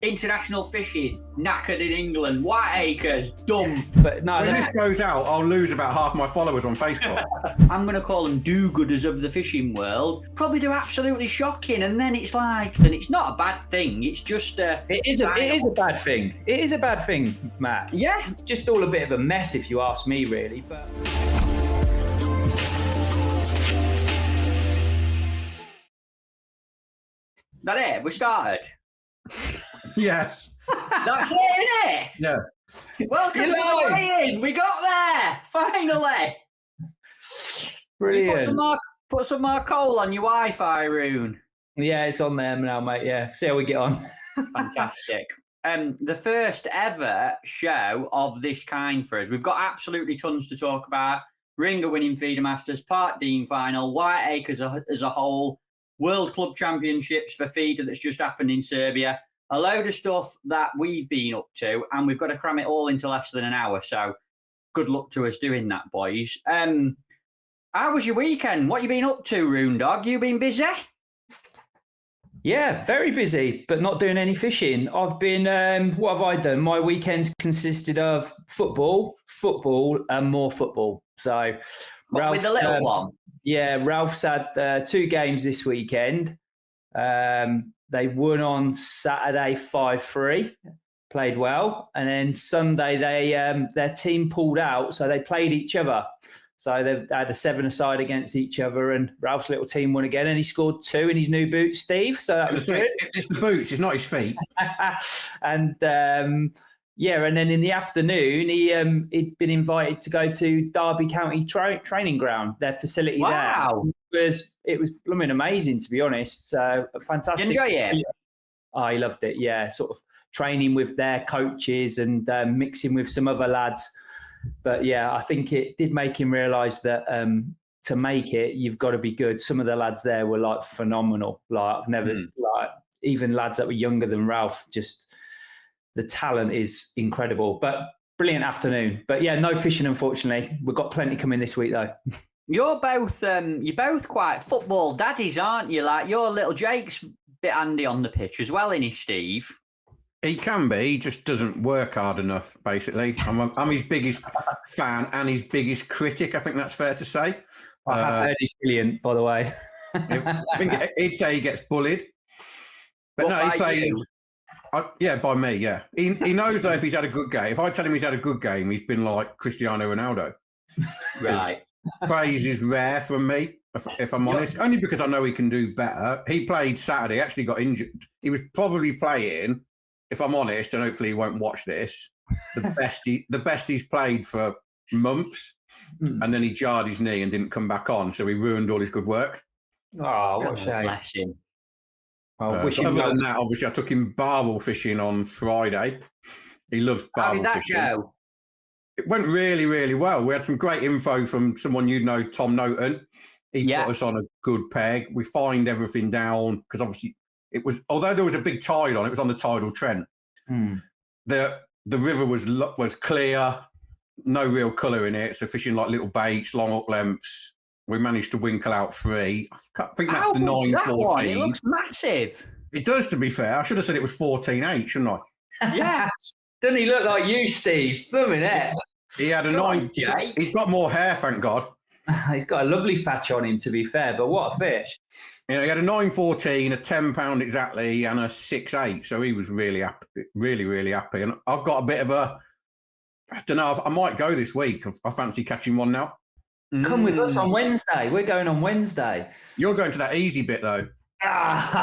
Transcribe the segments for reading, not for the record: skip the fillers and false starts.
international fishing, knackered in England, Whiteacres, dumb. But no, when this goes out, I'll lose about half my followers on Facebook. I'm going to call them do-gooders of the fishing world. Probably do absolutely shocking, and then it's like, and it's not a bad thing. It's just it is a bad thing. It is a bad thing, Matt. Yeah, just all a bit of a mess, if you ask me, really. But that it. We started. Yes. That's it, isn't it? Yeah. Welcome to the weigh-in. We got there finally. Brilliant. Put some more coal on your Wi-Fi, Roon. Yeah, it's on there now, mate. Yeah, see how we get on. Fantastic. The first ever show of this kind for us. We've got absolutely tons to talk about. Ringer winning Feeder Masters, Part Dean final, Whiteacres as a whole, World Club Championships for Feeder that's just happened in Serbia. A load of stuff that we've been up to, and we've got to cram it all into less than an hour. So good luck to us doing that, boys. How was your weekend? What you been up to, Roon Dog? You been busy? Yeah, very busy, but not doing any fishing. I've been, what have I done? My weekends consisted of football, and more football. So, Ralph, with the little one? Yeah, Ralph's had 2 games this weekend. They won on Saturday 5-3, played well. And then Sunday, their team pulled out, so they played each other. So they've had a 7-a-side against each other, and Ralph's little team won again, and he scored 2 in his new boots, Steve. So that was good. It's the boots, it's not his feet. And and then in the afternoon, he'd been invited to go to Derby County training ground, their facility there. Wow. It was blooming amazing, to be honest. So fantastic. Enjoy it? Oh, he loved it, yeah. Sort of training with their coaches and mixing with some other lads. But yeah, I think it did make him realise that to make it, you've got to be good. Some of the lads there were like phenomenal. Like I've never, like even lads that were younger than Ralph, just the talent is incredible. But brilliant afternoon. But yeah, no fishing, unfortunately. We've got plenty coming this week though. You're both quite football daddies, aren't you? Like your little Jake's a bit handy on the pitch as well, isn't he, Steve? He can be. He just doesn't work hard enough, basically. I'm his biggest fan and his biggest critic. I think that's fair to say. I have heard he's brilliant, by the way. I think he'd say he gets bullied. But what, no, he plays. By me, yeah. He knows, though, if he's had a good game. If I tell him he's had a good game, he's been like Cristiano Ronaldo. Right. Praise is rare from me, if I'm honest. Only because I know he can do better. He played Saturday, actually got injured. He was probably playing, if I'm honest, and hopefully he won't watch this, the best he's played for months, and then he jarred his knee and didn't come back on, so he ruined all his good work. Oh, what a shame. Bless him. Other than that, obviously, I took him barbel fishing on Friday. He loves barbel fishing. How did that go? It went really, really well. We had some great info from someone you'd know, Tom Noten. He put us on a good peg. We fined everything down because obviously it was, although there was a big tide on, it was on the tidal trend. The river was clear, no real colour in it. So fishing like little baits, long up lengths. We managed to winkle out 3. I think that's the 9-14. It looks massive. It does, to be fair. I should have said it was 14-8, shouldn't I? Yeah. Doesn't he look like you, Steve? Blooming heck. He had a 9. He's got more hair, thank God. He's got a lovely thatch on him, to be fair, but what a fish. Yeah, he had a 9-14, a £10 exactly, and a 6-8. So he was really happy, really, really happy. And I've got a bit of a, I don't know, I might go this week. I fancy catching one now. Come with us on Wednesday. We're going on Wednesday. You're going to that easy bit, though. Hold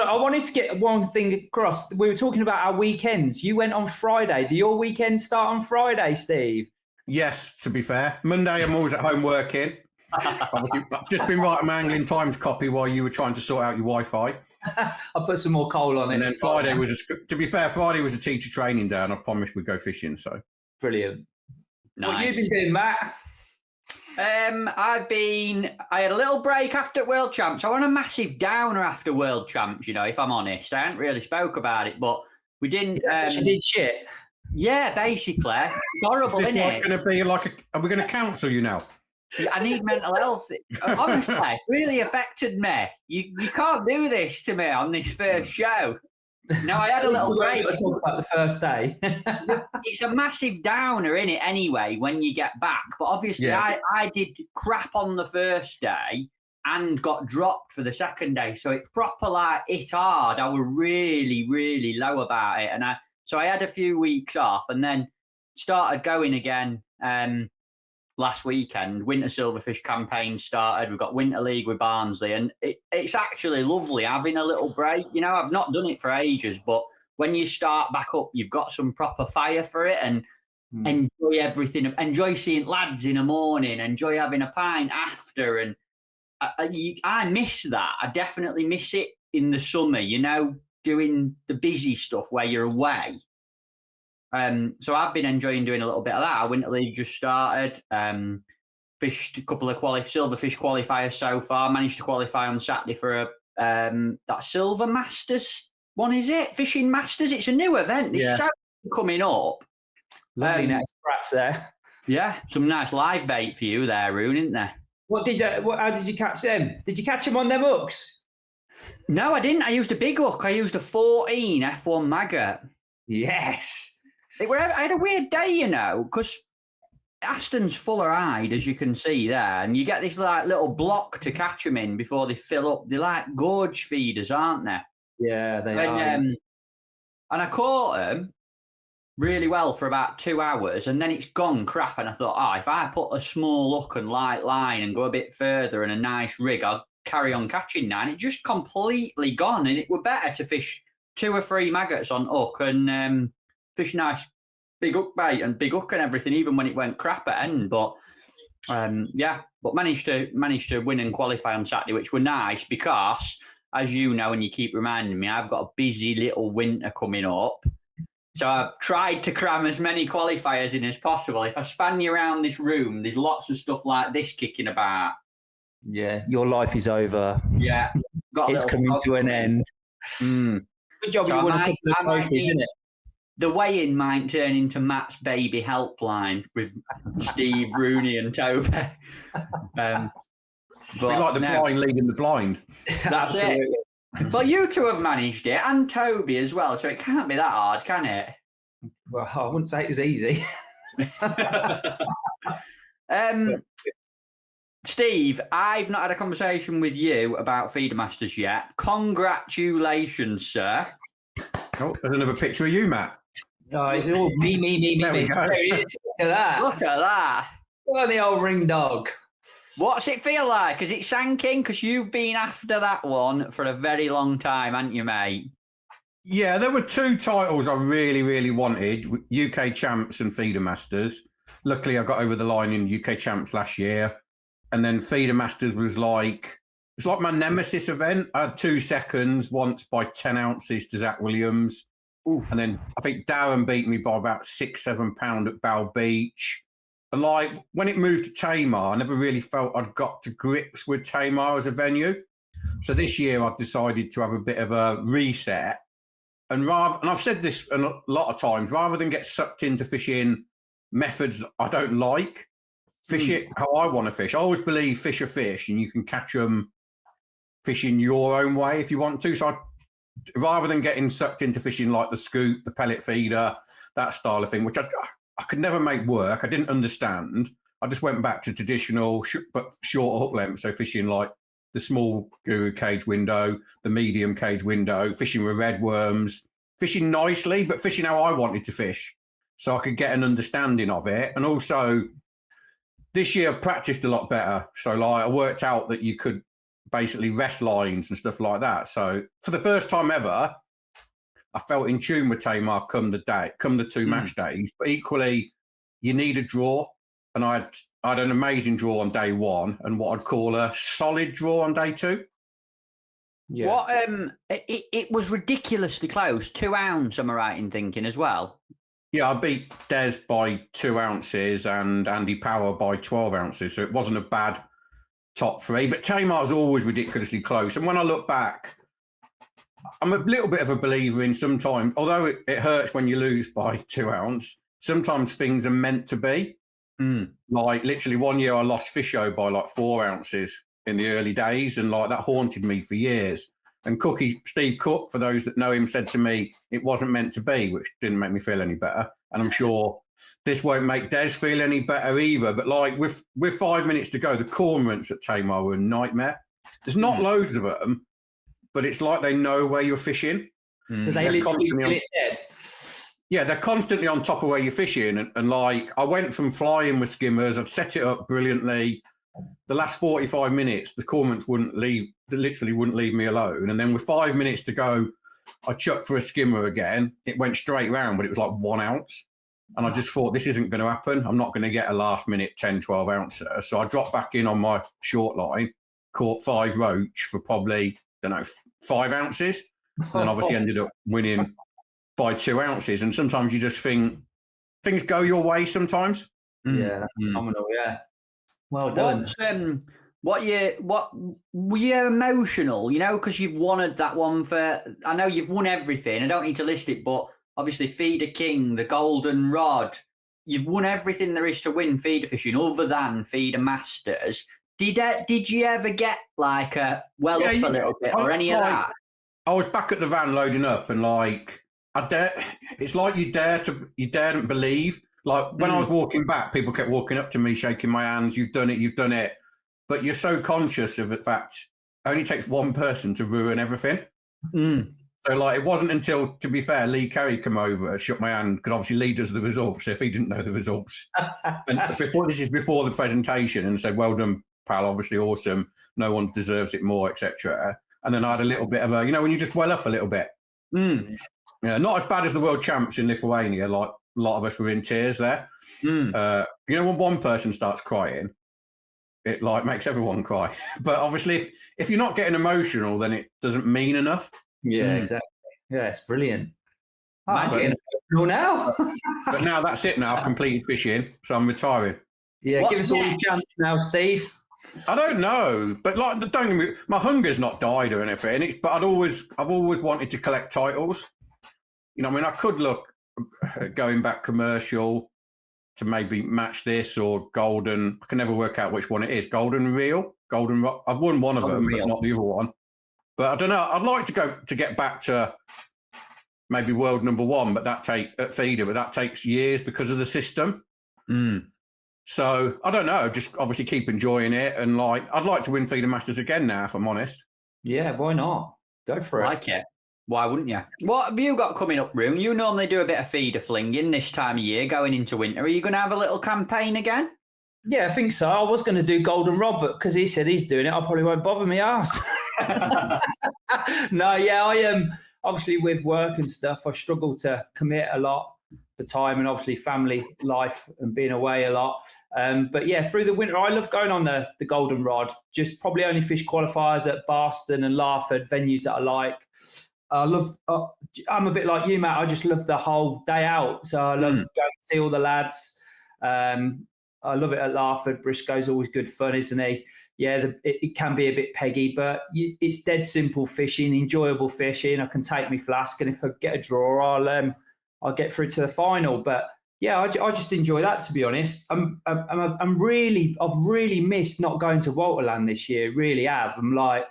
on, I wanted to get one thing across. We were talking about our weekends. You went on Friday. Do your weekends start on Friday, Steve? Yes, to be fair. Monday, I'm always at home working. Obviously, I've just been writing my Angling Times copy while you were trying to sort out your Wi-Fi. I put some more coal on it. And then Friday to be fair, Friday was a teacher training day, and I promised we'd go fishing. So brilliant. Nice. What have you been doing, Matt? I had a little break after World Champs. I won a massive downer after World Champs, you know, if I'm honest. I hadn't really spoke about it, but we didn't. She did shit. Yeah, basically. It's horrible, isn't it? Going to be like are we going to counsel you now? I need mental health. Honestly, it really affected me. You can't do this to me on this first show. No, I had a little break. Let's talk about the first day. It's a massive downer, in it anyway, when you get back. But obviously, Yes. I did crap on the first day and got dropped for the second day. So it proper hit hard. I was really, really low about it. And so I had a few weeks off and then started going again last weekend. Winter Silverfish campaign started. We've got Winter League with Barnsley, and it's actually lovely having a little break. I've not done it for ages, but when you start back up, you've got some proper fire for it and enjoy everything. Enjoy seeing lads in the morning, enjoy having a pint after. And I miss that. I definitely miss it in the summer, doing the busy stuff where you're away. So I've been enjoying doing a little bit of that. Our Winter League just started. Fished a couple of Silverfish qualifiers so far. Managed to qualify on Saturday for that Silver Masters one, is it? Fishing Masters. It's a new event. It's so coming up. Lovely nice scraps there. Yeah, some nice live bait for you there, Rooney, isn't there? How did you catch them? Did you catch them on them hooks? No, I didn't. I used a big hook. I used a 14 F1 maggot. Yes. I had a weird day, because Aston's fuller-eyed, as you can see there, and you get this little block to catch them in before they fill up. They're like gorge feeders, aren't they? Yeah, they are. And I caught them really well for about 2 hours, and then it's gone crap. And I thought, if I put a small hook and light line and go a bit further and a nice rig, I'll carry on catching now. And it just completely gone. And it were better to fish 2 or 3 maggots on hook and fish nice big hook bait and big hook and everything, even when it went crap at end. But but managed to win and qualify on Saturday, which were nice because, as you know, and you keep reminding me, I've got a busy little winter coming up. So I've tried to cram as many qualifiers in as possible. If I span you around this room, there's lots of stuff like this kicking about. Yeah, your life is over. Yeah. It's coming to an end. Good job, you won a couple of trophies, isn't it? The weigh-in might turn into Matt's baby helpline with Steve, Rooney and Toby. But like the blind leading the blind. That's it. But you two have managed it, and Toby as well, so it can't be that hard, can it? Well, I wouldn't say it was easy. Steve, I've not had a conversation with you about Feeder Masters yet. Congratulations, sir. Oh, there's another picture of you, Matt. No, it's all me. There we go. Look at that. Look at that. Look at the old ring dog. What's it feel like? Has it sank in? Because you've been after that one for a very long time, haven't you, mate? Yeah, there were 2 titles I really, really wanted, UK Champs and Feeder Masters. Luckily, I got over the line in UK Champs last year. And then Feeder Masters was like my nemesis event. I had 2 seconds, once by 10 ounces to Zach Williams. Oof. And then I think Darren beat me by about 6-7 pound at Bow Beach. And when it moved to Tamar, I never really felt I'd got to grips with Tamar as a venue. So this year I've decided to have a bit of a reset. And I've said this a lot of times, rather than get sucked into fishing methods I don't like, fish it how I want to fish. I always believe fish are fish and you can catch them fishing your own way if you want to. So rather than getting sucked into fishing like the scoop, the pellet feeder, that style of thing, which I could never make work. I didn't understand. I just went back to traditional, but short hook length. So fishing like the small guru cage window, the medium cage window, fishing with red worms, fishing nicely, but fishing how I wanted to fish. So I could get an understanding of it. And also this year I practiced a lot better. So I worked out that you could basically rest lines and stuff like that. So for the first time ever, I felt in tune with Tamar come the 2 match days. But equally, you need a draw. And I had an amazing draw on day 1 and what I'd call a solid draw on day 2. Yeah. What it was ridiculously close. 2 ounce, am I right in thinking as well? Yeah, I beat Des by 2 ounces and Andy Power by 12 ounces. So it wasn't a bad top 3. But Tamar's always ridiculously close. And when I look back, I'm a little bit of a believer in sometimes, although it hurts when you lose by 2 ounce, sometimes things are meant to be. Like literally one year I lost Fisho by 4 ounces in the early days. And that haunted me for years. And Steve Cook, for those that know him, said to me it wasn't meant to be, which didn't make me feel any better. And I'm sure this won't make Des feel any better either. But like with 5 minutes to go, the cormorants at Tamar were a nightmare. There's not loads of them, but it's like they know where you're fishing. Do they literally kill it dead? Yeah, they're constantly on top of where you're fishing. And like, I went from flying with skimmers, I'd set it up brilliantly. The last 45 minutes, the cormorants literally wouldn't leave me alone. And then with 5 minutes to go, I chucked for a skimmer again. It went straight round, but it was like 1 ounce. And I just thought, this isn't going to happen. I'm not going to get a last minute 10, 12 ouncer. So I dropped back in on my short line, caught 5 roach for probably, 5 ounces. And then obviously ended up winning by 2 ounces. And sometimes you just think things go your way sometimes. Yeah, that's phenomenal. Yeah. Well done. What were you emotional, because you've wanted that one I know you've won everything. I don't need to list it, but obviously Feeder King, the Golden Rod, you've won everything there is to win feeder fishing other than Feeder Masters. Did you ever get like a up a little bit or any of that? I was back at the van loading up and like, it's like you daren't believe. Like when I was walking back, people kept walking up to me, shaking my hands. You've done it. But you're so conscious of the fact it only takes one person to ruin everything. So like, it wasn't until, to be fair, Lee Carey came over, shook my hand, because obviously Lee does the results. So if he didn't know the results, and before the presentation, and said, "Well done, pal. Obviously awesome. No one deserves it more, etc." And then I had a little bit of a, when you just well up a little bit. Yeah, not as bad as the world champs in Lithuania. Like, a lot of us were in tears there. When one person starts crying, it like makes everyone cry. But obviously, if you're not getting emotional, then it doesn't mean enough. Yeah, exactly. Yeah, it's brilliant. I'm getting emotional now. But now that's it. Now I've completed fishing, so I'm retiring. Yeah, give us all your chance now, Steve. I don't know, but like, don't get me, my hunger's not died or anything. But I've always wanted to collect titles. I could look at going back commercial to maybe match this or golden. I can never work out which one it is. Golden Reel, Golden Rock. I've won one of them, but not the other one. But I don't know. I'd like to get back to maybe world number one, but at feeder, but that takes years because of the system. So I don't know. Just obviously keep enjoying it, and like I'd like to win Feeder Masters again now, if I'm honest. Yeah, why not? Go for it. Like it. Why wouldn't you? What have you got coming up, Roon? You normally do a bit of feeder flinging this time of year, going into winter. Are you going to have a little campaign again? Yeah, I think so. I was going to do Golden Rod, but because he said he's doing it, I probably won't bother me ass. No, yeah, I am. Obviously, with work and stuff, I struggle to commit a lot for time, and obviously family life and being away a lot. But yeah, through the winter, I love going on the Golden Rod. Just probably only fish qualifiers at Barston and Larford, venues that I like. I'm a bit like you, Matt. I just love the whole day out. So I love going to see all the lads. I love it at Larford. Briscoe's always good fun, isn't he? Yeah, it can be a bit peggy, but it's dead simple fishing, enjoyable fishing. I can take my flask, and if I get a draw, I'll get through to the final. But yeah, I just enjoy that, to be honest. I've really missed not going to Waterland this year. Really have. I'm like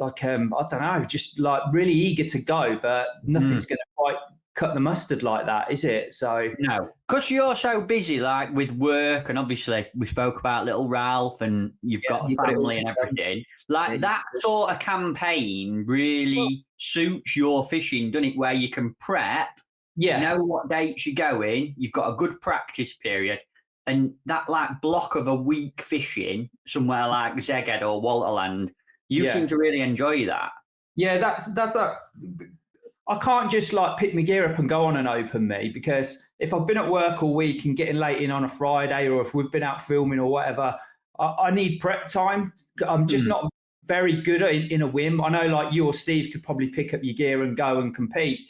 I don't know, just like really eager to go, but nothing's going to quite cut the mustard like that, is it? So no, because you're so busy, like with work, and obviously we spoke about little Ralph, and you've got a family and everything. Like that sort of campaign really suits your fishing, doesn't it? Where you can prep, you know what dates you're going, you've got a good practice period, and that like block of a week fishing somewhere like Zeghead or Waterland. You seem to really enjoy that. Yeah, that's I can't just like pick my gear up and go on and open me, because if I've been at work all week and getting late in on a Friday, or if we've been out filming or whatever, I need prep time. I'm just not very good at in a whim. I know like you or Steve could probably pick up your gear and go and compete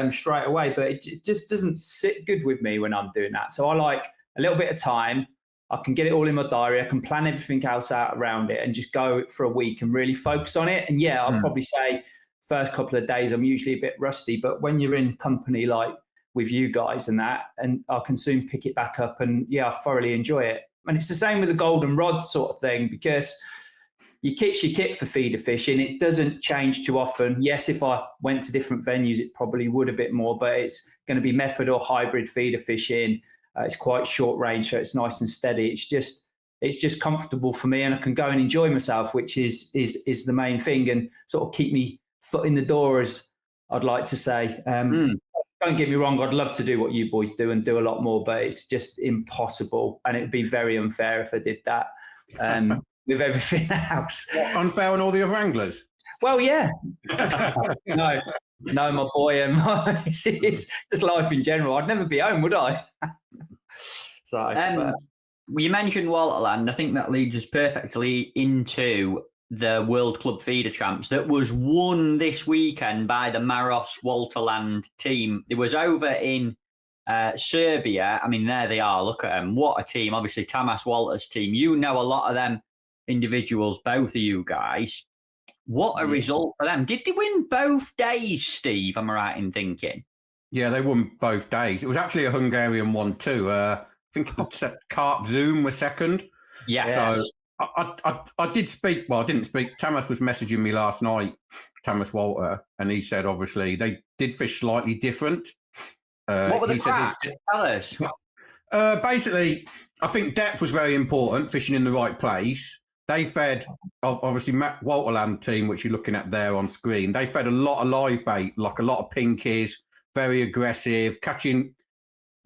straight away, but it just doesn't sit good with me when I'm doing that. So I like a little bit of time. I can get it all in my diary. I can plan everything else out around it and just go for a week and really focus on it. And yeah, I'll probably say first couple of days I'm usually a bit rusty, but when you're in company like with you guys and that, and I can soon pick it back up, and yeah, I thoroughly enjoy it. And it's the same with the Golden Rod sort of thing, because your kit's your kit for feeder fishing. It doesn't change too often. Yes, if I went to different venues, it probably would a bit more, but it's going to be method or hybrid feeder fishing. It's quite short range, so it's nice and steady. It's just comfortable for me, and I can go and enjoy myself, which is the main thing, and sort of keep me foot in the door, as I'd like to say. Don't get me wrong, I'd love to do what you boys do and do a lot more, but it's just impossible, and it'd be very unfair if I did that with everything else. What, unfair on all the other anglers? Well, yeah. No, my boy, it's just life in general. I'd never be home, would I? You mentioned Waterland. I think that leads us perfectly into the World Club Feeder Champs that was won this weekend by the Maros Waterland team. It was over in Serbia. I mean, there they are. Look at them. What a team. Obviously, Tamas Walter's team. You know a lot of them individuals, both of you guys. What a result for them. Did they win both days, Steve? Am I right in thinking? Yeah, they won both days. It was actually a Hungarian one too. I think Karp Zoom was second. Yes. So I did speak. Well, I didn't speak. Tamas was messaging me last night, Tamas Walter, and he said obviously they did fish slightly different. What were the cracks? Tell us. Basically, I think depth was very important, fishing in the right place. They fed, obviously, Matt Waterland team, which you're looking at there on screen, they fed a lot of live bait, like a lot of pinkies, very aggressive, catching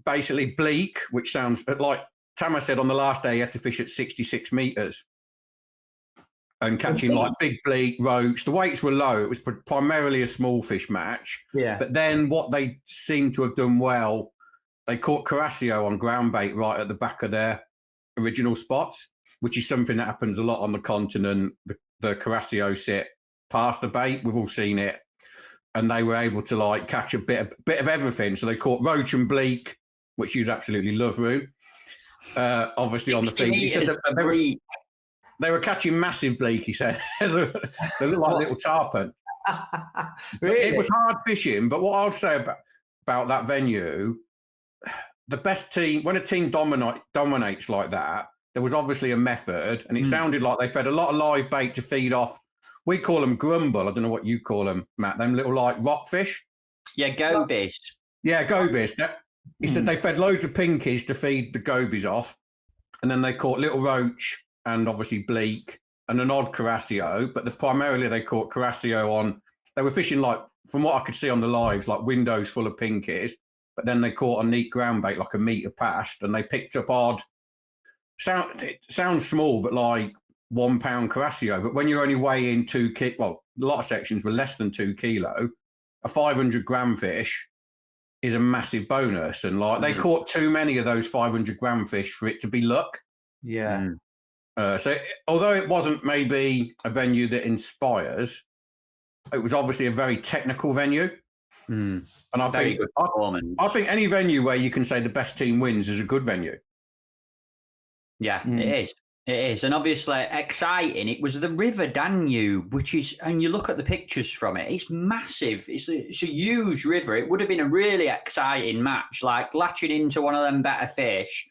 basically bleak, which sounds like Tamas said on the last day he had to fish at 66 metres and catching like big bleak, roach. The weights were low. It was primarily a small fish match. Yeah. But then what they seem to have done well, they caught Carasio on ground bait right at the back of their original spots, which is something that happens a lot on the continent. The Carasio sit past the bait. We've all seen it. And they were able to like catch a bit of everything. So they caught roach and bleak, which you'd absolutely love, Roon. Obviously on the feed. He said that they were catching massive bleak, he said. They look like little tarpon. Really? It was hard fishing, but what I'd say about that venue, the best team, when a team dominates like that, there was obviously a method, and it sounded like they fed a lot of live bait to feed off. We call them grumble. I don't know what you call them, Matt. Them little like rockfish. Yeah, gobies. Yeah, gobies. He said they fed loads of pinkies to feed the gobies off, and then they caught little roach and obviously bleak and an odd Carasio, but primarily they caught Carasio on. They were fishing like, from what I could see on the lives, like windows full of pinkies, but then they caught a neat ground bait like a metre past, and they picked up odd. It sounds small, but like 1 pound Carasio. But when you're only weighing 2 kilo, well, a lot of sections were less than 2 kilo, a 500 gram fish is a massive bonus. And like they caught too many of those 500 gram fish for it to be luck. Yeah. So although it wasn't maybe a venue that inspires, it was obviously a very technical venue. And I think good performance. I think any venue where you can say the best team wins is a good venue. Yeah, it is. It is. And obviously exciting. It was the River Danube, which is, and you look at the pictures from it, it's massive. It's a huge river. It would have been a really exciting match, like latching into one of them better fish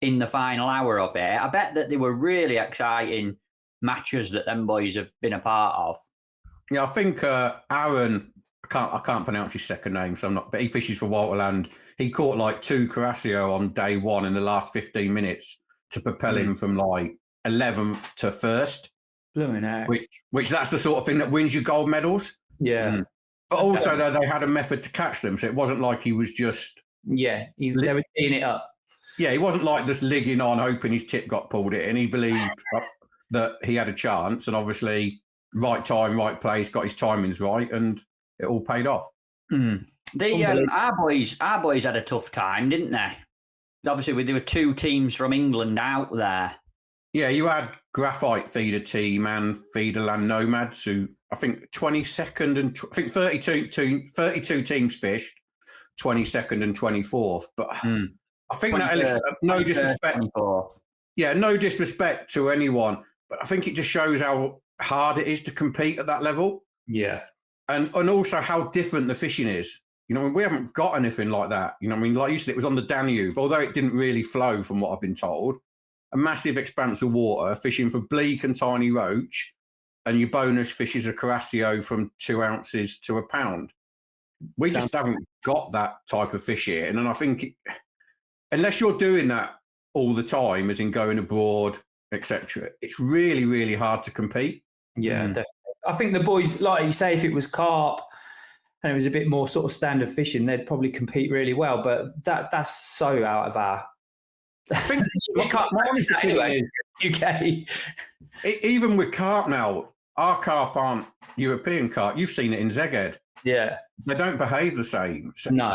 in the final hour of it. I bet that they were really exciting matches that them boys have been a part of. Yeah, I think Aaron, I can't pronounce his second name, so I'm not, but he fishes for Waterland. He caught like 2 Carasio on day one in the last 15 minutes to propel him from like 11th to 1st. Blooming heck. Which that's the sort of thing that wins you gold medals. Yeah. But also they had a method to catch them, so it wasn't like he was just... Yeah, they were teeing it up. Yeah, he wasn't like just ligging on, hoping his tip got pulled in. He believed that he had a chance, and obviously right time, right place, got his timings right, and it all paid off. Our boys had a tough time, didn't they? Obviously, there were 2 teams from England out there. Yeah, you had Graphite feeder team and Feederland Nomads, who I think 22nd and I think 32 teams fished, 22nd and 24th. But I think that is no disrespect. 24th. Yeah, no disrespect to anyone, but I think it just shows how hard it is to compete at that level. Yeah, and also how different the fishing is. You know, we haven't got anything like that. You know, I mean, like you said, it was on the Danube, although it didn't really flow from what I've been told. A massive expanse of water, fishing for bleak and tiny roach, and your bonus fish is a Carasio from 2 ounces to a pound. We just haven't got that type of fish here. And I think unless you're doing that all the time, as in going abroad, etc., it's really, really hard to compete. Yeah, definitely. I think the boys, like you say, if it was carp and it was a bit more sort of standard fishing, they'd probably compete really well. But that's so out of our. I think UK. Even with carp now, our carp aren't European carp. You've seen it in Zeged. Yeah. They don't behave the same. So no.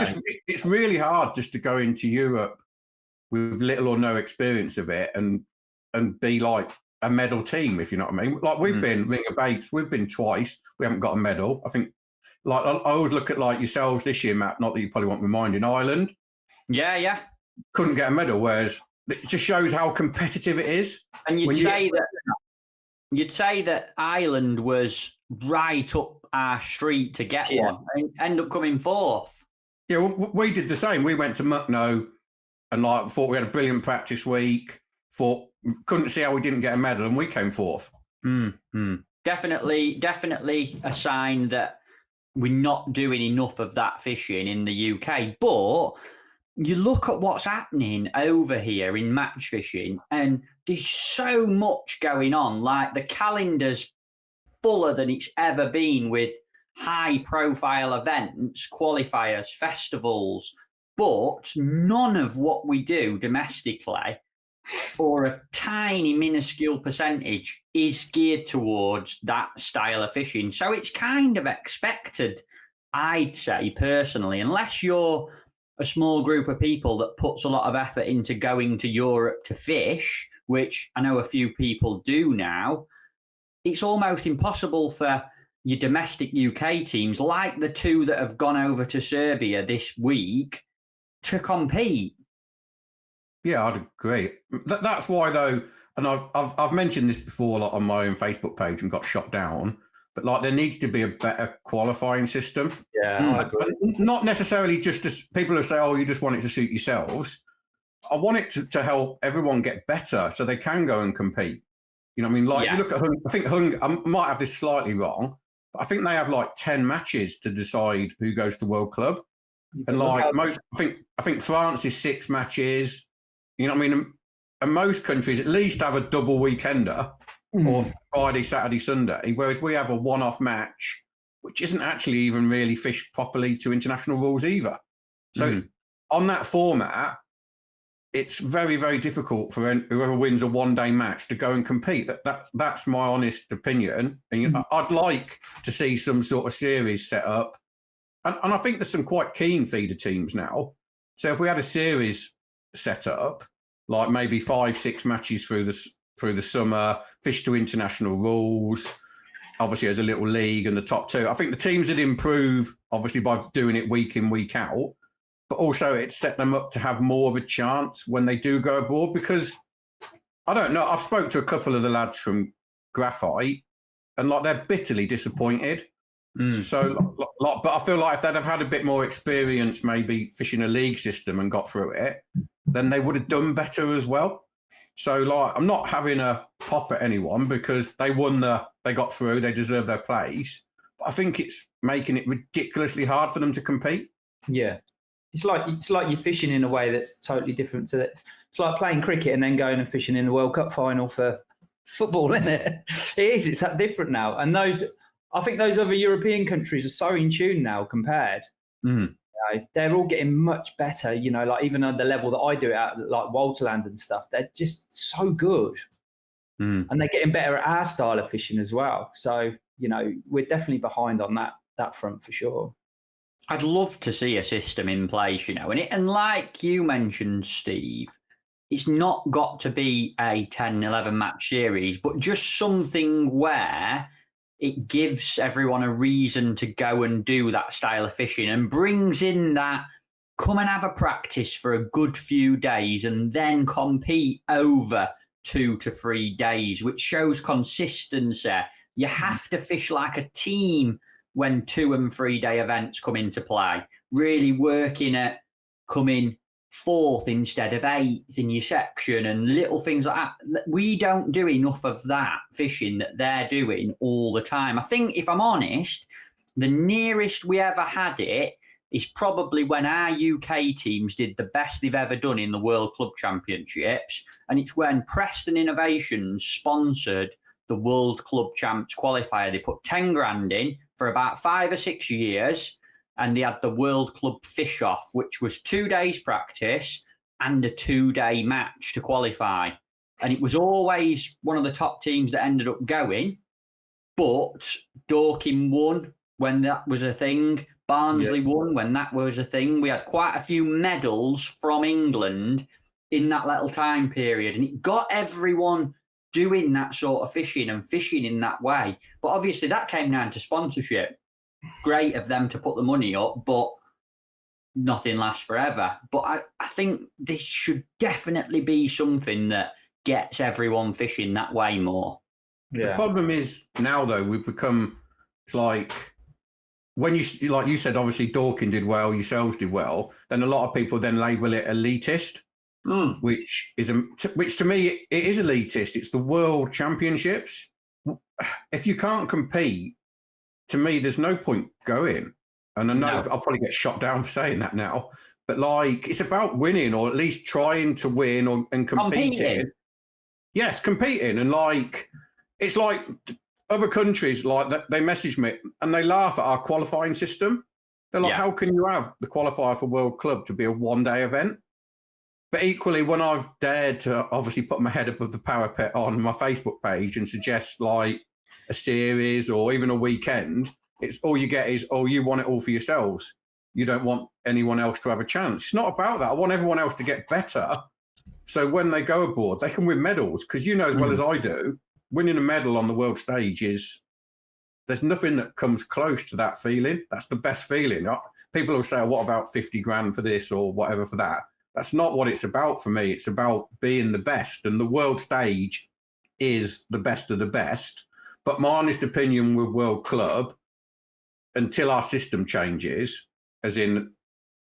It's really hard just to go into Europe with little or no experience of it and be like a medal team, if you know what I mean. Like we've been Ringer Baits, we've been twice. We haven't got a medal. I think, like, I always look at like yourselves this year, Matt, not that you probably won't remind, in Ireland. Yeah. Couldn't get a medal, whereas it just shows how competitive it is. And you'd say that Ireland was right up our street to get one and end up coming fourth. Yeah, well, we did the same. We went to Mucknow and like thought we had a brilliant practice week, couldn't see how we didn't get a medal, and we came fourth. Definitely a sign that we're not doing enough of that fishing in the UK. But you look at what's happening over here in match fishing, and there's so much going on. Like the calendar's fuller than it's ever been with high-profile events, qualifiers, festivals, but none of what we do domestically, or a tiny, minuscule percentage, is geared towards that style of fishing. So it's kind of expected, I'd say, personally, unless you're a small group of people that puts a lot of effort into going to Europe to fish, which I know a few people do now, it's almost impossible for your domestic UK teams, like the two that have gone over to Serbia this week, to compete. Yeah, I'd agree. That's why, though, and I've mentioned this before, like on my own Facebook page, and got shot down. But like, there needs to be a better qualifying system. Yeah, I agree. Not necessarily just as people who say, "Oh, you just want it to suit yourselves." I want it to help everyone get better, so they can go and compete. You know what I mean? Like, you look at Hung. I think Hung. I might have this slightly wrong, but I think they have like 10 matches to decide who goes to World Club. And like I think France is 6 matches. You know what I mean? And most countries at least have a double weekender or Friday, Saturday, Sunday, whereas we have a one-off match, which isn't actually even really fished properly to international rules either. So on that format, it's very, very difficult for whoever wins a one-day match to go and compete. That's my honest opinion. And I'd like to see some sort of series set up. And I think there's some quite keen feeder teams now. So if we had a series set up, like maybe 5-6 matches through the summer, fish to international rules, obviously as a little league and the top 2, I think the teams would improve, obviously, by doing it week in, week out. But also it set them up to have more of a chance when they do go abroad, because I don't know, I've spoke to a couple of the lads from Graphite and like they're bitterly disappointed. So, but I feel like if they'd have had a bit more experience, maybe fishing a league system and got through it, then they would have done better as well. So, like, I'm not having a pop at anyone because they got through, they deserve their place. But I think it's making it ridiculously hard for them to compete. Yeah. It's like you're fishing in a way that's totally different to it. It's like playing cricket and then going and fishing in the World Cup final for football, isn't it? It is. It's that different now. And I think those other European countries are so in tune now compared. You know, they're all getting much better, you know, like even at the level that I do it at, like Walterland and stuff, they're just so good. And they're getting better at our style of fishing as well. So, you know, we're definitely behind on that front for sure. I'd love to see a system in place, you know, and like you mentioned, Steve, it's not got to be a 10, 11 match series, but just something where it gives everyone a reason to go and do that style of fishing and brings in that come and have a practice for a good few days and then compete over 2 to 3 days, which shows consistency. You have to fish like a team when 2 and 3 day events come into play, really working at coming 4th instead of 8th in your section and little things like that. We don't do enough of that fishing that they're doing all the time. I think, if I'm honest, the nearest we ever had it is probably when our UK teams did the best they've ever done in the World Club Championships. And it's when Preston Innovations sponsored the World Club Champs qualifier. They put 10 grand in for about 5 or 6 years, and they had the World Club Fish Off, which was 2 days practice and a 2-day match to qualify. And it was always one of the top teams that ended up going. But Dorking won when that was a thing. Barnsley won when that was a thing. We had quite a few medals from England in that little time period. And it got everyone doing that sort of fishing and fishing in that way. But obviously that came down to sponsorship. Great of them to put the money up, but nothing lasts forever. But I think this should definitely be something that gets everyone fishing that way more. Yeah. The problem is now, though, we've become, it's like, when you, like you said, obviously Dorking did well, yourselves did well, then a lot of people then label it elitist, which to me, it is elitist. It's the World Championships. If you can't compete, to me, there's no point going. And I know I'll probably get shot down for saying that now, but like, it's about winning, or at least trying to win and competing. Yes, competing. And like, it's like other countries, like they message me and they laugh at our qualifying system. They're like, how can you have the qualifier for World Club to be a 1-day event? But equally, when I've dared to obviously put my head above the parapet on my Facebook page and suggest like a series or even a weekend, it's all you get is, oh, you want it all for yourselves. You don't want anyone else to have a chance. It's not about that. I want everyone else to get better. So when they go abroad, they can win medals. Because you know as well as I do, winning a medal on the world stage there's nothing that comes close to that feeling. That's the best feeling. People will say, oh, what about 50 grand for this or whatever for that? That's not what it's about for me. It's about being the best. And the world stage is the best of the best. But my honest opinion with World Club, until our system changes, as in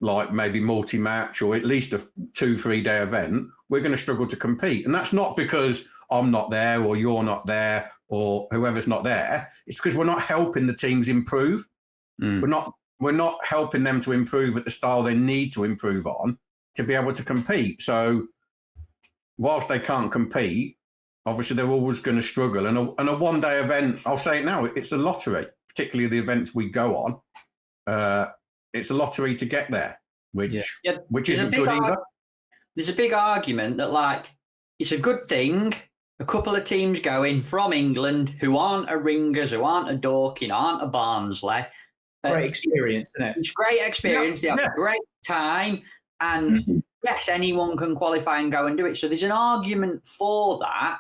like maybe multi-match or at least a 2-3 day event, we're going to struggle to compete. And that's not because I'm not there or you're not there or whoever's not there. It's because we're not helping the teams improve. We're not helping them to improve at the style they need to improve on to be able to compete. So whilst they can't compete, obviously they're always going to struggle. And a 1-day event, I'll say it now, it's a lottery, particularly the events we go on. It's a lottery to get there, which isn't good either. There's a big argument that, like, it's a good thing, a couple of teams going from England who aren't a Ringers, who aren't a Dorking, aren't a Barnsley. Great experience, isn't it? It's great experience. They have a great time. And yes, anyone can qualify and go and do it. So there's an argument for that,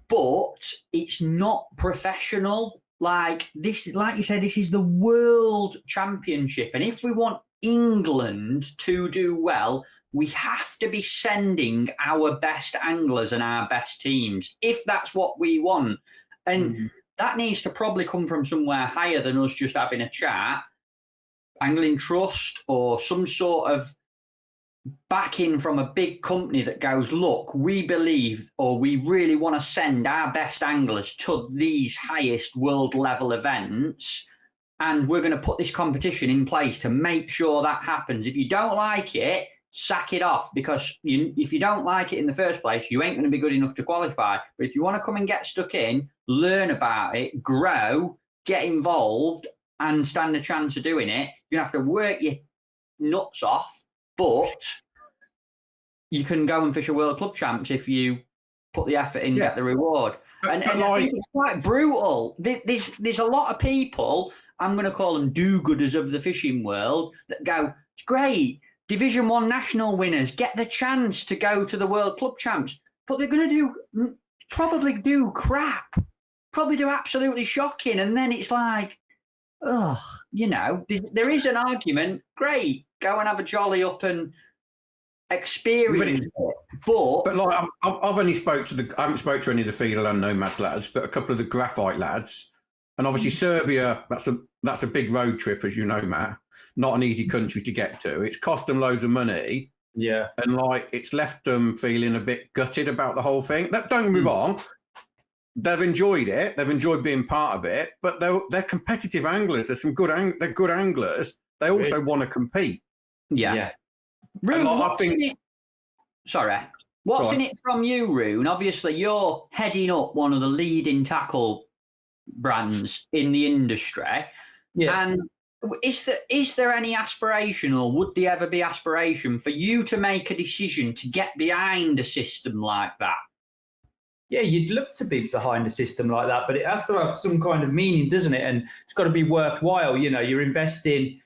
but it's not professional. Like this, like you said, this is the World Championship. And if we want England to do well, we have to be sending our best anglers and our best teams, if that's what we want. And that needs to probably come from somewhere higher than us just having a chat, Angling Trust, or some sort of backing from a big company that goes, look, we believe, or we really want to send our best anglers to these highest world level events, and we're going to put this competition in place to make sure that happens. If you don't like it, sack it off, because if you don't like it in the first place, you ain't going to be good enough to qualify. But if you want to come and get stuck in, learn about it, grow, get involved, and stand a chance of doing it, you're going to have to work your nuts off, but you can go and fish a World Club Champs if you put the effort in and get the reward. And I think it's quite brutal. There's a lot of people, I'm going to call them do-gooders of the fishing world, that go, it's great, Division 1 national winners get the chance to go to the World Club Champs, but they're going to probably do crap, probably do absolutely shocking. And then it's like, there is an argument, great, go and have a jolly up and experience it. But like, I've only I haven't spoke to any of the feeder and nomad lads, but a couple of the graphite lads. And obviously Serbia, that's a big road trip, as you know, Matt. Not an easy country to get to. It's cost them loads of money. Yeah. And like, it's left them feeling a bit gutted about the whole thing. Don't get me wrong. They've enjoyed it. They've enjoyed being part of it, but they're competitive anglers. There's some they're good anglers. They also want to compete. Yeah. Roon, I think. Sorry. What's in it from you, Roon? Obviously, you're heading up one of the leading tackle brands in the industry. Yeah. And is there any aspiration, or would there ever be aspiration for you to make a decision to get behind a system like that? Yeah, you'd love to be behind a system like that, but it has to have some kind of meaning, doesn't it? And it's got to be worthwhile. You know, you're investing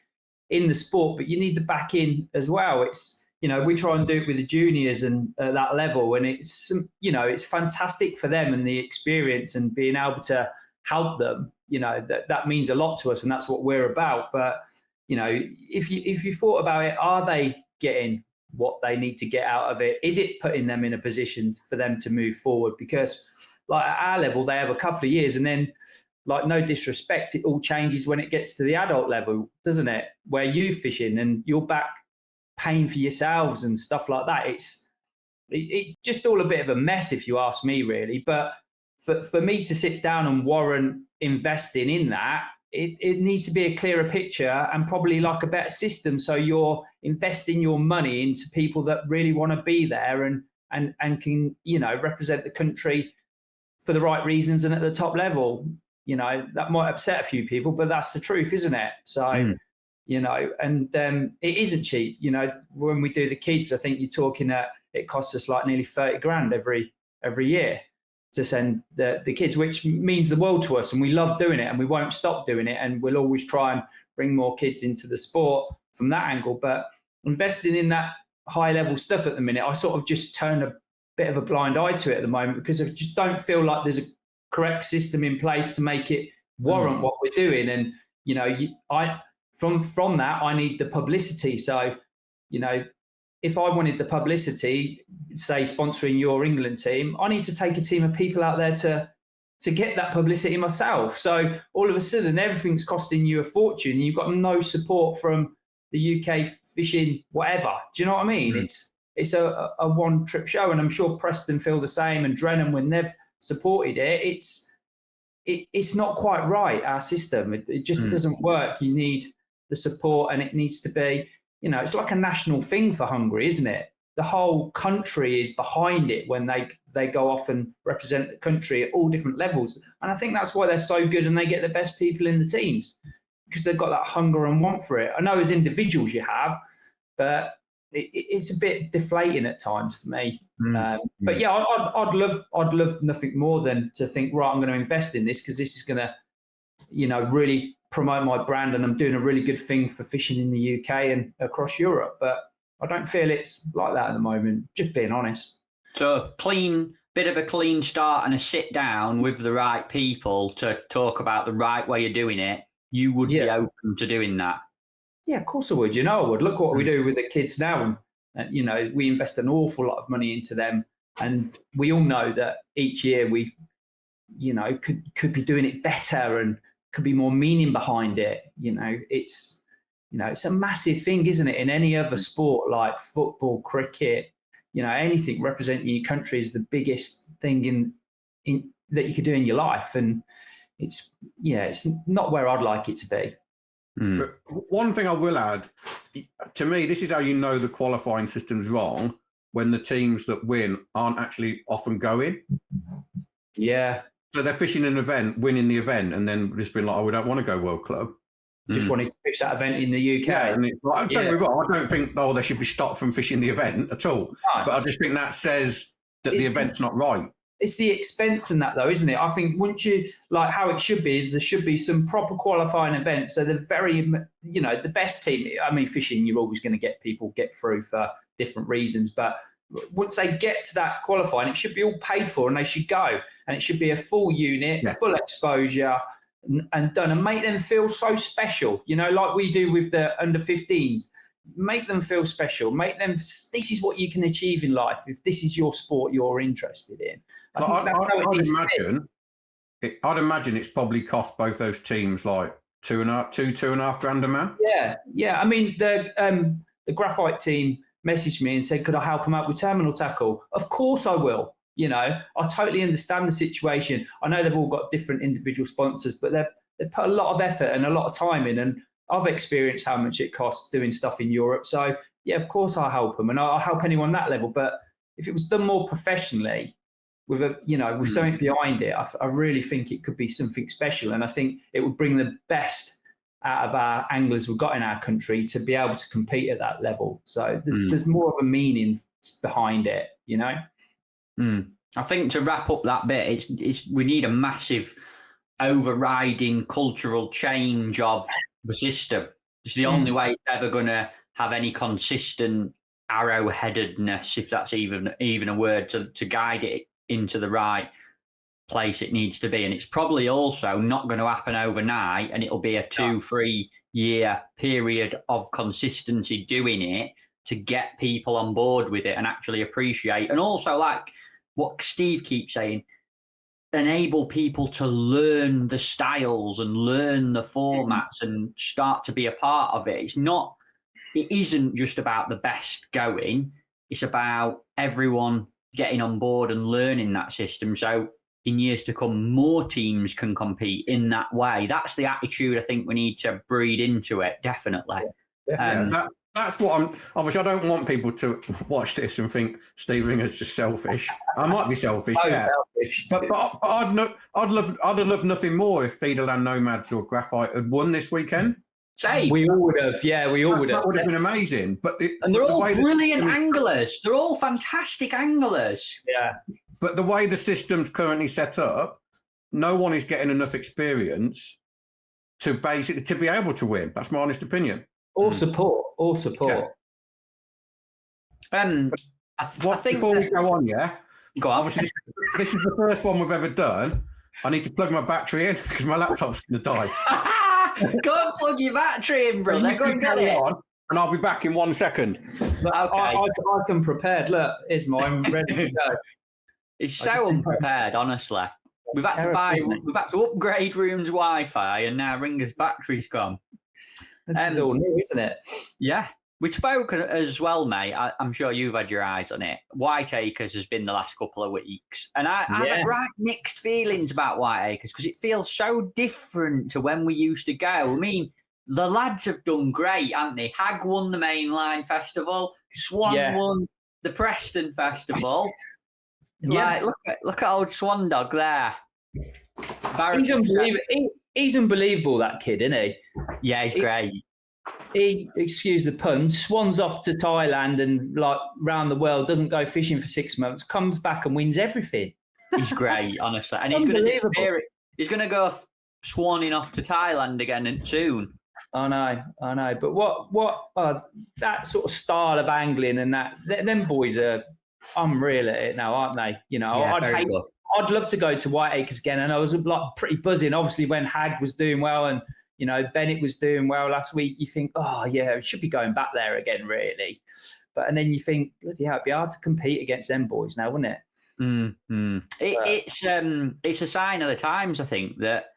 in the sport, but you need the backing as well. It's, you know, we try and do it with the juniors and at that level, and it's, you know, it's fantastic for them and the experience and being able to help them. You know, that means a lot to us, and that's what we're about. But, you know, if you thought about it, are they getting what they need to get out of it? Is it putting them in a position for them to move forward? Because like at our level, they have a couple of years, and then, like, no disrespect, it all changes when it gets to the adult level, doesn't it? Where you fishing and you're back paying for yourselves and stuff like that. It's just all a bit of a mess, if you ask me, really. But for me to sit down and warrant investing in that, it needs to be a clearer picture and probably like a better system. So you're investing your money into people that really want to be there and can, you know, represent the country for the right reasons and at the top level. You know, that might upset a few people, but that's the truth, isn't it? So, you know, and it isn't cheap. You know, when we do the kids, I think you're talking it costs us like nearly 30 grand every year to send the kids, which means the world to us, and we love doing it, and we won't stop doing it, and we'll always try and bring more kids into the sport from that angle. But investing in that high level stuff at the minute, I sort of just turn a bit of a blind eye to it at the moment, because I just don't feel like there's a correct system in place to make it warrant what we're doing. And, you know, from that, I need the publicity. So, you know, if I wanted the publicity, say sponsoring your England team, I need to take a team of people out there to get that publicity myself. So all of a sudden, everything's costing you a fortune, and you've got no support from the UK fishing, whatever. Do you know what I mean? It's a one-trip show, and I'm sure Preston feel the same, and Drennan, when they've supported it, it's not quite right, our system. It just doesn't work. You need the support, and it needs to be, you know, it's like a national thing for Hungary, isn't it? The whole country is behind it when they go off and represent the country at all different levels. And I think that's why they're so good, and they get the best people in the teams, because they've got that hunger and want for it. I know as individuals you have, but it's a bit deflating at times for me. But yeah, I'd love nothing more than to think, right, I'm going to invest in this because this is going to, you know, really promote my brand, and I'm doing a really good thing for fishing in the UK and across Europe. But I don't feel it's like that at the moment, just being honest. So bit of a clean start and a sit down with the right people to talk about the right way of doing it. You would be open to doing that? Yeah, of course I would. You know, I would. Look what we do with the kids now. And, you know, we invest an awful lot of money into them. And we all know that each year we, you know, could be doing it better and could be more meaning behind it. You know, it's a massive thing, isn't it? In any other sport like football, cricket, you know, anything representing your country is the biggest thing in that you could do in your life. And it's not where I'd like it to be. But one thing I will add, to me, this is how you know the qualifying system's wrong, when the teams that win aren't actually often going. Yeah. So they're fishing an event, winning the event, and then just being like, oh, we don't want to go World Club. Just wanted to fish that event in the UK. Yeah, and don't get me wrong, I don't think, they should be stopped from fishing the event at all. No. But I just think that says that the event's not right. It's the expense in that, though, isn't it? I think once you, like, how it should be is there should be some proper qualifying events. So the very, you know, the best team, I mean, fishing, you're always going to get people get through for different reasons. But once they get to that qualifying, it should be all paid for and they should go. And it should be a full unit, full exposure and done, and make them feel so special, you know, like we do with the under 15s. Make them feel special. Make them, this is what you can achieve in life if this is your sport you're interested in. I'd imagine it's probably cost both those teams like $2.5 grand a man. Yeah. I mean, the graphite team messaged me and said, could I help them out with terminal tackle? Of course I will. You know, I totally understand the situation. I know they've all got different individual sponsors, but they've put a lot of effort and a lot of time in. And I've experienced how much it costs doing stuff in Europe. So, yeah, of course I'll help them, and I'll help anyone that level. But if it was done more professionally with with something behind it, I really think it could be something special. And I think it would bring the best out of our anglers we've got in our country to be able to compete at that level. So there's more of a meaning behind it, you know? I think to wrap up that bit, we need a massive overriding cultural change of the system. It's the only way it's ever going to have any consistent arrowheadedness, if that's even a word, to guide it into the right place it needs to be. And it's probably also not going to happen overnight, and it'll be a 2-3 year period of consistency doing it to get people on board with it and actually appreciate. And also, like what Steve keeps saying, enable people to learn the styles and learn the formats and start to be a part of it. It isn't just about the best going. It's about everyone getting on board and learning that system. So in years to come, more teams can compete in that way. That's the attitude I think we need to breed into it, definitely. That's what obviously, I don't want people to watch this and think Steve Ringer's just selfish. I might be selfish, selfish. But I'd have loved nothing more if Feederland Nomads or Graphite had won this weekend. Same. We all would have, we all would have. That would have been amazing. And they're all brilliant anglers. They're all fantastic anglers. Yeah. But the way the system's currently set up, no one is getting enough experience to be able to win. That's my honest opinion. Or support. Yeah. I think before we go on, go on. Obviously, this is the first one we've ever done. I need to plug my battery in because my laptop's going to die. Go and plug your battery in, brother. Go and get it. And I'll be back in 1 second. Okay. I come prepared. Look, here's mine ready to go. It's so unprepared, honestly. We've had to upgrade Room's Wi-Fi, and now Ringer's battery's gone. This is all new, isn't it? Yeah. We spoke as well, mate. I'm sure you've had your eyes on it. Whiteacres has been the last couple of weeks. And I have right mixed feelings about Whiteacres because it feels so different to when we used to go. I mean, the lads have done great, haven't they? Hag won the Mainline Festival. Swan won the Preston Festival. Yeah. Like, look at old Swan Dog there. He's unbelievable. He's unbelievable, that kid, isn't he? Yeah, he's great. He, excuse the pun, swans off to Thailand and like round the world, doesn't go fishing for 6 months, comes back and wins everything. He's great, honestly. And he's going to disappear. He's going to go swanning off to Thailand again soon. I know. But what that sort of style of angling and that, them boys are unreal at it now, aren't they? You know, I'd love to go to Whiteacres again. And I was like pretty buzzing, obviously, when Hag was doing well and, you know, Bennett was doing well last week. You think, oh, yeah, we should be going back there again, really. And then you think, bloody hell, it'd be hard to compete against them boys now, wouldn't it? Mm-hmm. It's a sign of the times, I think, that,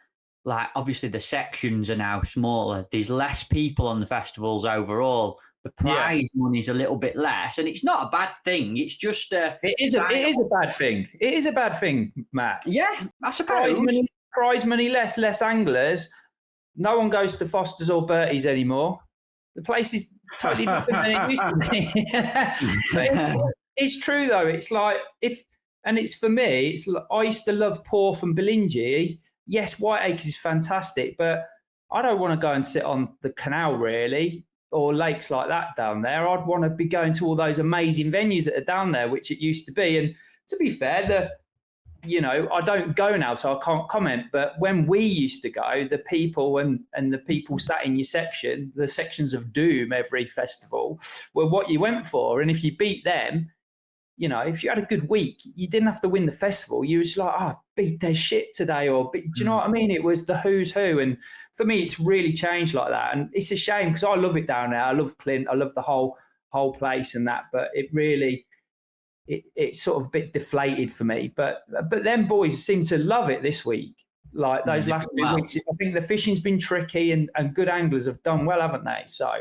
like, obviously the sections are now smaller. There's less people on the festivals overall. The prize money's a little bit less, and it's not a bad thing. It's just it is a bad thing. It is a bad thing, Matt. Yeah, I suppose. Prize money less anglers. No one goes to Foster's or Bertie's anymore. The place is totally different than it used to be. It's true though. It's like it's for me. I used to love Porth and Belingi. Yes, Whiteacres is fantastic, but I don't want to go and sit on the canal really, or lakes like that down there. I'd want to be going to all those amazing venues that are down there, which it used to be. And to be fair, I don't go now, so I can't comment. But when we used to go, the people and the people sat in your section, the sections of doom every festival, were what you went for. And if you beat them, you know, if you had a good week, you didn't have to win the festival. You was like, oh, beat their shit today. Do you know what I mean? It was the who's who. And for me, it's really changed like that. And it's a shame because I love it down there. I love Clint. I love the whole place and that. But it really, it's sort of a bit deflated for me. But them boys seem to love it this week. Like those last 2 weeks. I think the fishing's been tricky and good anglers have done well, haven't they? So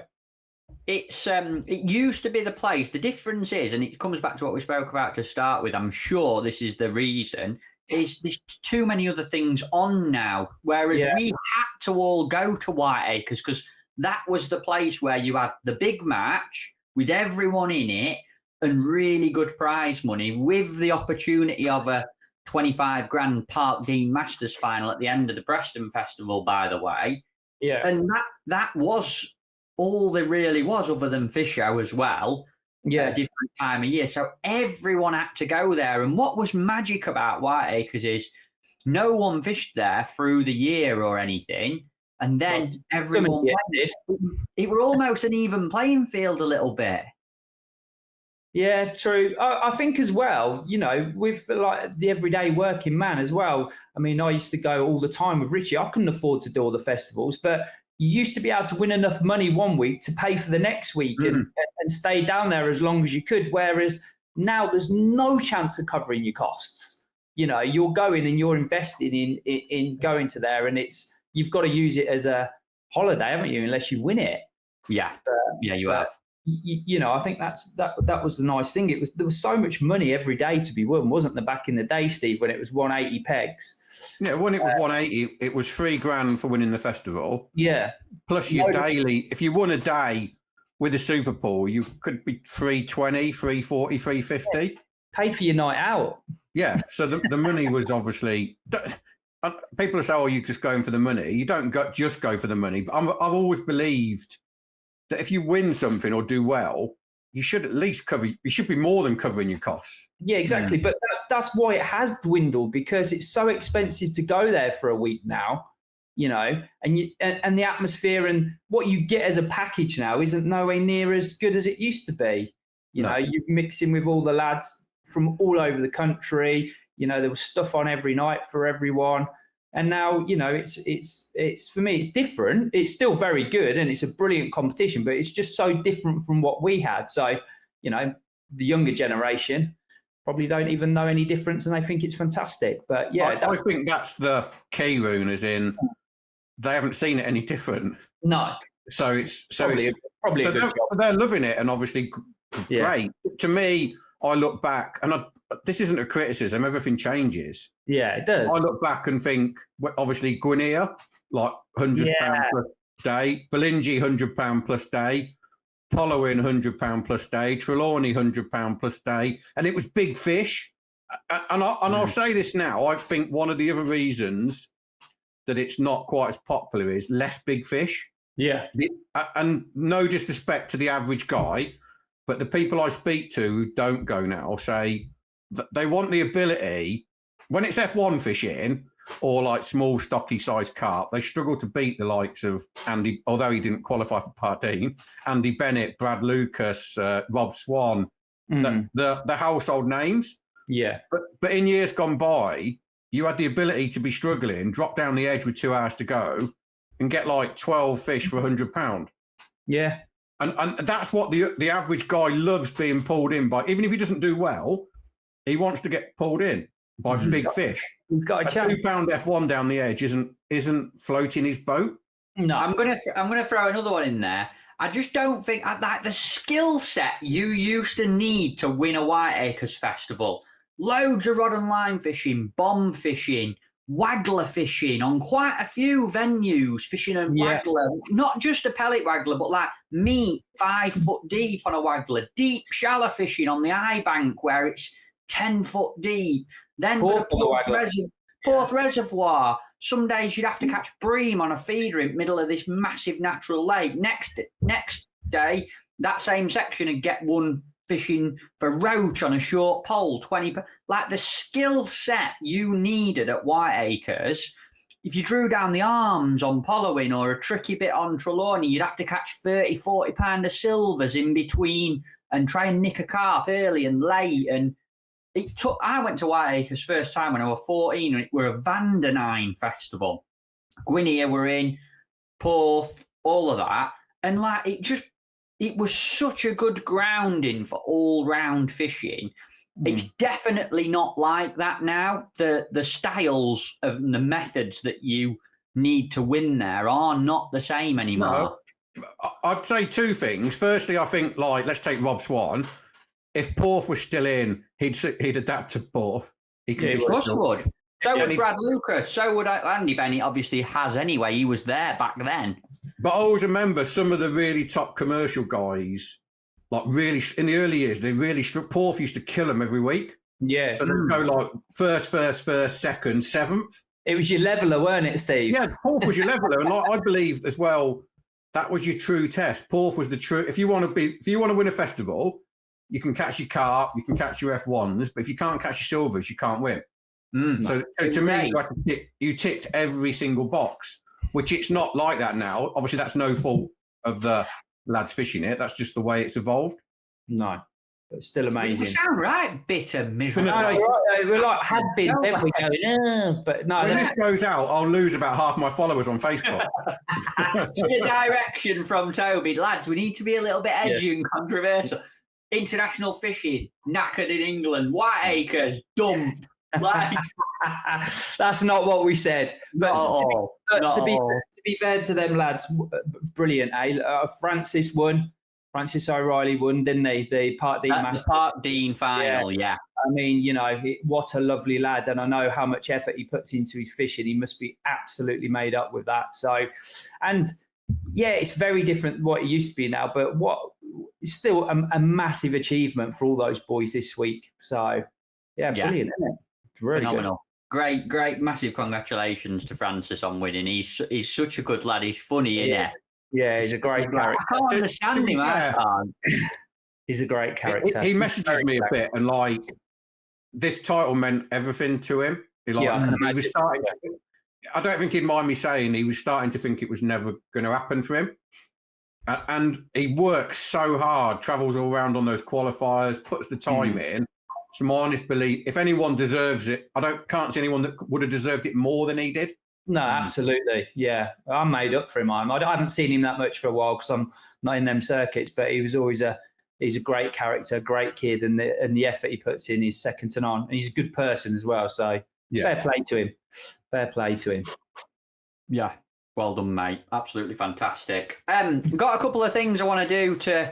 It used to be the place. The difference is, and it comes back to what we spoke about to start with, I'm sure this is the reason, is there's too many other things on now. Whereas we had to all go to Whiteacres because that was the place where you had the big match with everyone in it and really good prize money with the opportunity of a 25 grand Park Dean Masters final at the end of the Preston Festival, by the way. Yeah. And that was all there really was, other than fish show as well. Yeah. At a different time of year. So everyone had to go there. And what was magic about Whiteacres is no one fished there through the year or anything. And then everyone went. It were almost an even playing field a little bit. Yeah, true. I think as well, with like the everyday working man as well. I mean, I used to go all the time with Richie. I couldn't afford to do all the festivals, but you used to be able to win enough money one week to pay for the next week and stay down there as long as you could. Whereas now there's no chance of covering your costs. You're going and you're investing in going to there, and you've got to use it as a holiday, haven't you? Unless you win it. Yeah, you have. I think that was the nice thing. There was so much money every day to be won, wasn't there, back in the day, Steve, when it was 180 pegs? Yeah, when it was 180, it was $3,000 for winning the festival. Yeah. Plus your daily, if you won a day with a Super Pool, you could be 320, 340, 350. Yeah. Paid for your night out. Yeah. So the money was obviously. People say, "Oh, you're just going for the money." You don't just go for the money. But I've always believed that if you win something or do well, you should at least you should be more than covering your costs. Yeah, exactly. But that's why it has dwindled, because it's so expensive to go there for a week now, and the atmosphere and what you get as a package now isn't nowhere near as good as it used to be. You're mixing with all the lads from all over the country. There was stuff on every night for everyone. And now, it's for me, it's different. It's still very good and it's a brilliant competition, but it's just so different from what we had. So, the younger generation probably don't even know any difference and they think it's fantastic. But yeah, I think that's the key, Rooney, as in they haven't seen it any different. No. So probably a good job. They're loving it and obviously great. To me, I look back and this isn't a criticism. Everything changes. Yeah, it does. I look back and think, obviously, Gwinnett, like £100 plus day, Belingi £100 plus day, Following £100 plus day, Trelawney £100 plus day, and it was big fish. And I'll say this now. I think one of the other reasons that it's not quite as popular is less big fish. Yeah. And no disrespect to the average guy, but the people I speak to who don't go now say that they want the ability, when it's F1 fishing or like small stocky sized carp, they struggle to beat the likes of Andy, although he didn't qualify for Pardine, Andy Bennett, Brad Lucas, Rob Swan, the household names. Yeah. But in years gone by, you had the ability to be struggling, drop down the edge with 2 hours to go and get like 12 fish for £100. Yeah. And that's what the average guy loves, being pulled in by. Even if he doesn't do well, he wants to get pulled in by big fish. He's got a chance. £2 F1 down the edge isn't floating his boat. No, I'm gonna throw another one in there. I just don't think that the skill set you used to need to win a Whiteacres festival. Loads of rod and line fishing, bomb fishing, waggler fishing on quite a few venues, fishing a waggler, not just a pellet waggler, but like meat 5 foot deep on a waggler, deep shallow fishing on the eye bank where it's 10 foot deep. Then Porth Reservoir. Some days you'd have to catch bream on a feeder in the middle of this massive natural lake. Next day, that same section would get one fishing for roach on a short pole, 20. Like the skill set you needed at Whiteacres, if you drew down the arms on Following or a tricky bit on Trelawney, you'd have to catch 30, 40 pound of silvers in between and try and nick a carp early and late. And I went to Whiteacres first time when I was 14, and it were a Vandenine festival. Gwynnea were in, Porth, all of that. And like it was such a good grounding for all-round fishing. It's definitely not like that now. The styles of the methods that you need to win there are not the same anymore. I'd say two things. Firstly, I think, like, let's take Rob Swan. If Porth was still in, he'd adapt to Porth. He could Of course he would. So would Brad Lucas. So would Andy Bennett. Obviously has anyway. He was there back then. But I always remember some of the really top commercial guys, like really in the early years, they really Porth used to kill them every week. Yeah. So they'd go like first, second, seventh. It was your leveler, weren't it, Steve? Yeah, Porth was your leveler, and I believe as well that was your true test. Porth was the true. If you want to win a festival, you can catch your carp, you can catch your F1s, but if you can't catch your silvers, you can't win. So to me, you ticked every single box, which it's not like that now. Obviously, that's no fault of the lads fishing it. That's just the way it's evolved. No, but it's still amazing. You sound right, bitter, miserable. We're like, had been, then we're going, but no. When this goes out, I'll lose about half my followers on Facebook. The direction from Toby, lads, we need to be a little bit edgy and controversial. International fishing, knackered in England, Whiteacres, dump. Like, that's not what we said. But to be fair to them lads, brilliant. Francis won. Francis O'Reilly won, didn't he? The Part D Masters. The Part Dean final, yeah. I mean, you know, what a lovely lad, and I know how much effort he puts into his fishing. He must be absolutely made up with that. So, and yeah, it's very different what it used to be now, but it's still a massive achievement for all those boys this week. So, yeah, brilliant, isn't it? Really phenomenal. Good. Great, massive congratulations to Francis on winning. He's such a good lad. He's funny, isn't he? Yeah, he's a great character. I can't understand him. I can't. He's a great character. He messages me a bit, and like this title meant everything to him. He was starting. I don't think he'd mind me saying he was starting to think it was never going to happen for him. And he works so hard, travels all around on those qualifiers, puts the time in. So my honest belief, if anyone deserves it, can't see anyone that would have deserved it more than he did. No, absolutely. Yeah, I'm made up for him. I haven't seen him that much for a while because I'm not in them circuits, but he was always he's a great character, great kid, and the effort he puts in is second to none. And he's a good person as well. So fair play to him. Fair play to him. Yeah. Well done, mate. Absolutely fantastic. Got a couple of things I want to do to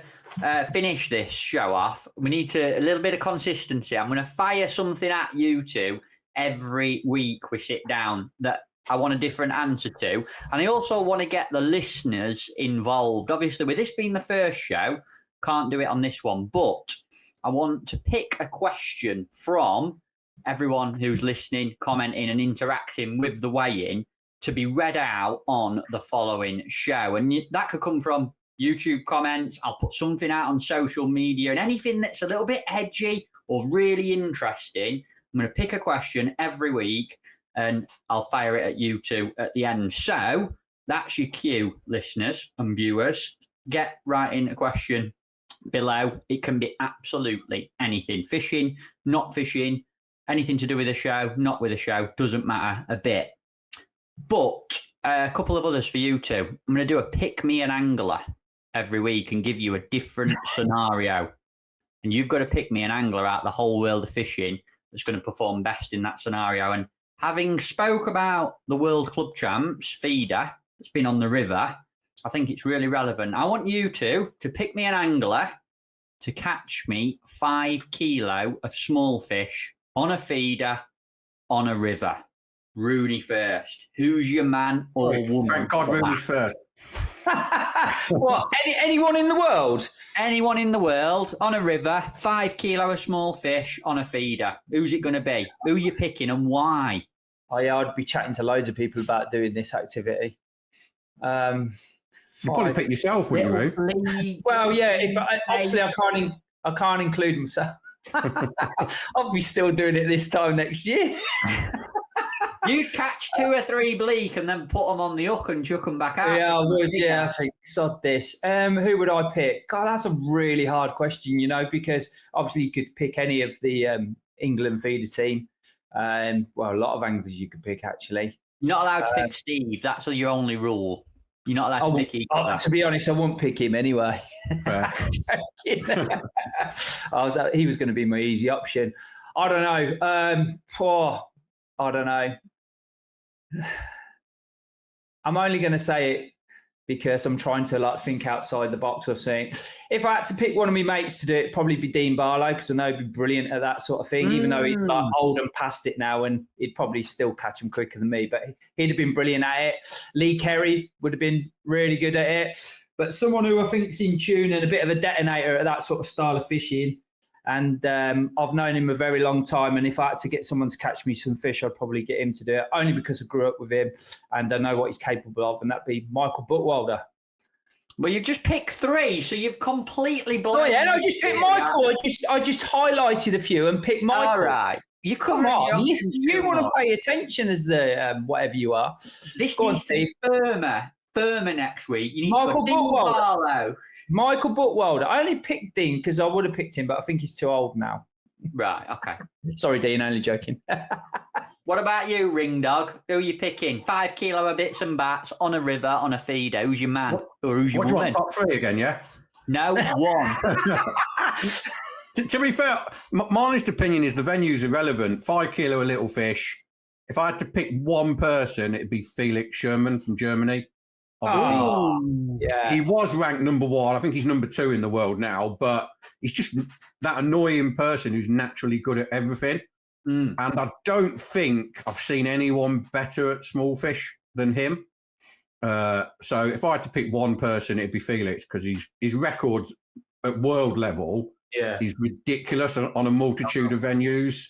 finish this show off. We need a little bit of consistency. I'm going to fire something at you two every week we sit down that I want a different answer to. And I also want to get the listeners involved. Obviously, with this being the first show, can't do it on this one, but I want to pick a question from everyone who's listening, commenting and interacting with the weigh-in to be read out on the following show. And that could come from YouTube comments. I'll put something out on social media, and anything that's a little bit edgy or really interesting, I'm going to pick a question every week and I'll fire it at you two at the end. So that's your cue, listeners and viewers. Get writing a question below. It can be absolutely anything. Fishing, not fishing, anything to do with the show, not with the show, doesn't matter a bit. But a couple of others for you two. I'm going to do a pick me an angler every week and give you a different scenario. And you've got to pick me an angler out of the whole world of fishing that's going to perform best in that scenario. And having spoke about the World Club Champs feeder that's been on the river, I think it's really relevant. I want you two to pick me an angler to catch me 5 kilo of small fish on a feeder on a river. Rooney first. Who's your man or woman? Thank God Rooney's first. What? Anyone in the world? Anyone in the world on a river, 5 kilo of small fish on a feeder. Who's it going to be? Who are you picking and why? I'd be chatting to loads of people about doing this activity. You probably pick yourself, wouldn't you? Well, yeah. Obviously I can't include myself. I'll be still doing it this time next year. You'd catch 2 or 3 bleak and then put them on the hook and chuck them back out. Yeah, I would. Yeah, I think sod this. Who would I pick? God, that's a really hard question, because obviously you could pick any of the England feeder team. Well, a lot of anglers you could pick, actually. You're not allowed to pick Steve. That's your only rule. You're not allowed to pick each other. To be honest, I won't pick him anyway. He was going to be my easy option. I don't know. I don't know. I'm only going to say it because I'm trying to like think outside the box of saying, if I had to pick one of my mates to do it, it'd probably be Dean Barlow, because I know he'd be brilliant at that sort of thing, even though he's like old and past it now, and he'd probably still catch him quicker than me, but he'd have been brilliant at it. Lee Kerry would have been really good at it, but someone who I think's in tune and a bit of a detonator at that sort of style of fishing. And I've known him a very long time. And if I had to get someone to catch me some fish, I'd probably get him to do it, only because I grew up with him and I know what he's capable of. And that'd be Michael Buckwalder. Well, you've just picked 3, so you've completely blown. Oh, yeah, no, I just picked Michael. I just highlighted a few and picked Michael. All right. You Come on. You want to pay attention as the whatever you are. This needs to be firmer next week. You need Michael Buckwalder. Michael Buckwalder. I only picked Dean because I would have picked him, but I think he's too old now. Right, okay. Sorry, Dean, only joking. What about you, Ring Dog? Who are you picking? 5 kilo of bits and bats on a river on a feeder. Who's your man? Or who's your What do you woman? want, top 3 again, yeah? No, 1. To be fair, my honest opinion is the venue's irrelevant. 5 kilo of little fish. If I had to pick one person, it'd be Felix Sherman from Germany. Yeah. He was ranked number 1. I think he's number 2 in the world now, but he's just that annoying person who's naturally good at everything. And I don't think I've seen anyone better at small fish than him. So if I had to pick one person, it'd be Felix, because his records at world level is ridiculous on a multitude of venues.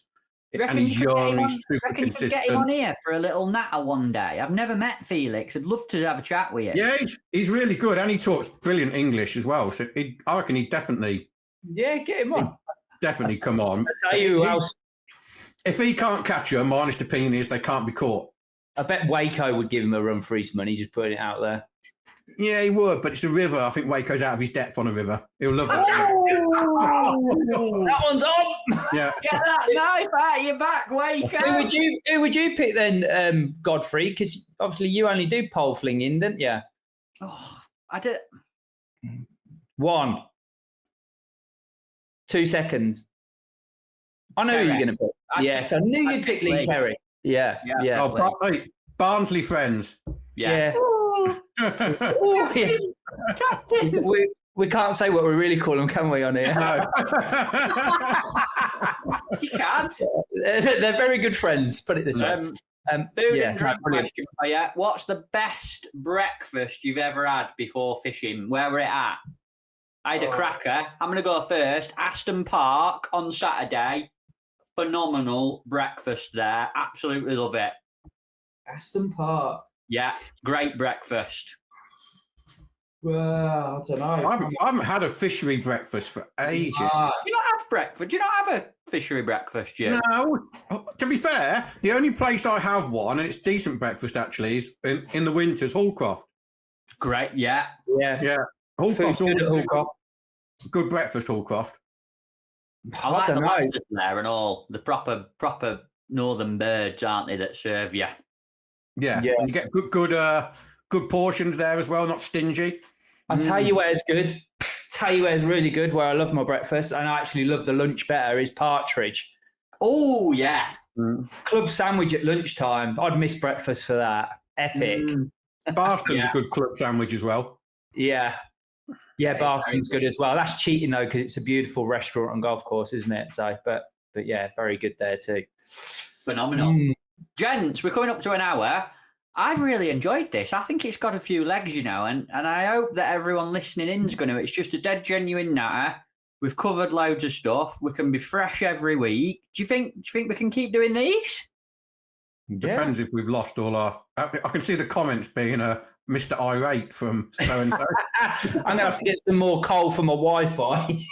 And he's young, he's super consistent. Get him on here for a little natter one day. I've never met Felix. I'd love to have a chat with you. Yeah, he's really good, and he talks brilliant English as well. So I reckon he'd definitely... Yeah, get him on. Definitely come on. I'll tell you who else. If he can't catch them, my honest opinion is they can't be caught. I bet Waco would give him a run for his money, just putting it out there. Yeah, he would, but it's a river. I think Waco's out of his depth on a river. He'll love that. That one's on. Yeah. Get that knife out of your back, Waco. Who would you pick then, Godfrey? Because obviously you only do pole flinging, didn't you? Oh, I did. 1, 2 seconds. I know who you're going to pick. Yes, I knew you'd pick Lee Kerry. Yeah. Oh, Barnsley friends. Yeah. Oh, yeah. We can't say what we really call them, can we, on here? No. You can. They're very good friends, put it this way. Food and drink question for you. What's the best breakfast you've ever had before fishing? Where were it at? I had a cracker. I'm going to go first. Aston Park on Saturday. Phenomenal breakfast there. Absolutely love it. Aston Park. Yeah, great breakfast. Well, I don't know. I haven't had a fishery breakfast for ages. Do you not have breakfast? Do you not have a fishery breakfast yet? No. To be fair, the only place I have one, and it's decent breakfast actually, is in the winters, Hallcroft. Great, yeah. Hallcroft's good at Hallcroft. Good breakfast, Hallcroft. I like the lobsters there and all. The proper northern birds, aren't they, that serve you? Yeah. And you get good portions there as well, not stingy. I'll tell you where it's good. Tell you where it's really good, where I love my breakfast, and I actually love the lunch better, is Partridge. Oh, yeah. Club sandwich at lunchtime. I'd miss breakfast for that. Epic. Barston's a good club sandwich as well. Yeah, Barston's good as well. That's cheating, though, because it's a beautiful restaurant and golf course, isn't it? So, but yeah, very good there too. Phenomenal. Gents, we're coming up to an hour. I've really enjoyed this. I think it's got a few legs, and I hope that everyone listening in is going to. It's just a dead genuine natter. We've covered loads of stuff. We can be fresh every week. Do you think we can keep doing these? Depends if we've lost all our... I can see the comments being Mr. Irate from so-and-so. I'm going to have to get some more coal for my Wi-Fi.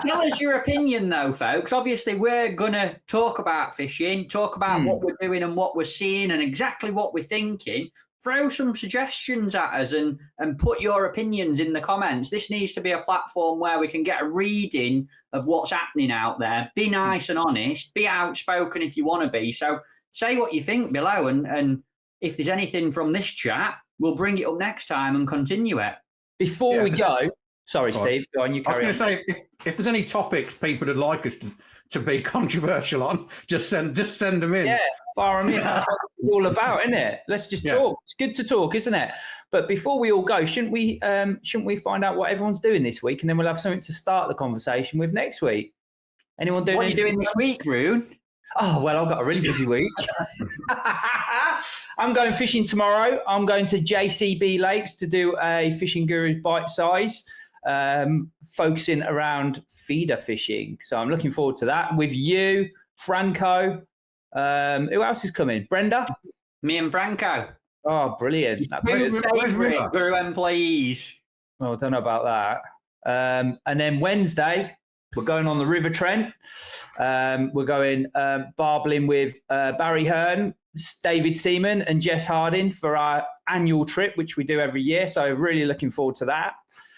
Tell us your opinion, though, folks. Obviously, we're going to talk about fishing, talk about what we're doing and what we're seeing and exactly what we're thinking. Throw some suggestions at us and put your opinions in the comments. This needs to be a platform where we can get a reading of what's happening out there. Be nice and honest. Be outspoken if you want to be. So say what you think below. And if there's anything from this chat, we'll bring it up next time and continue it. Before we go, Sorry, Steve. Go on, you carry on. I was going to say, if there's any topics people would like us to be controversial on, just send them in. Yeah, fire them in. That's what it's all about, isn't it? Let's just talk. It's good to talk, isn't it? But before we all go, shouldn't we find out what everyone's doing this week, and then we'll have something to start the conversation with next week? Anyone doing? What are you doing this week, Roon? Oh, well, I've got a really busy week. I'm going fishing tomorrow. I'm going to JCB Lakes to do a Fishing Gurus bite size, focusing around feeder fishing. So I'm looking forward to that with you, Franco. Who else is coming? Brenda? Me and Franco. Oh, brilliant. Who's favourite Guru employees? Well, I don't know about that. And then Wednesday, we're going on the River Trent. We're going barbling with Barry Hearn, David Seaman and Jess Harding for our annual trip, which we do every year. So really looking forward to that.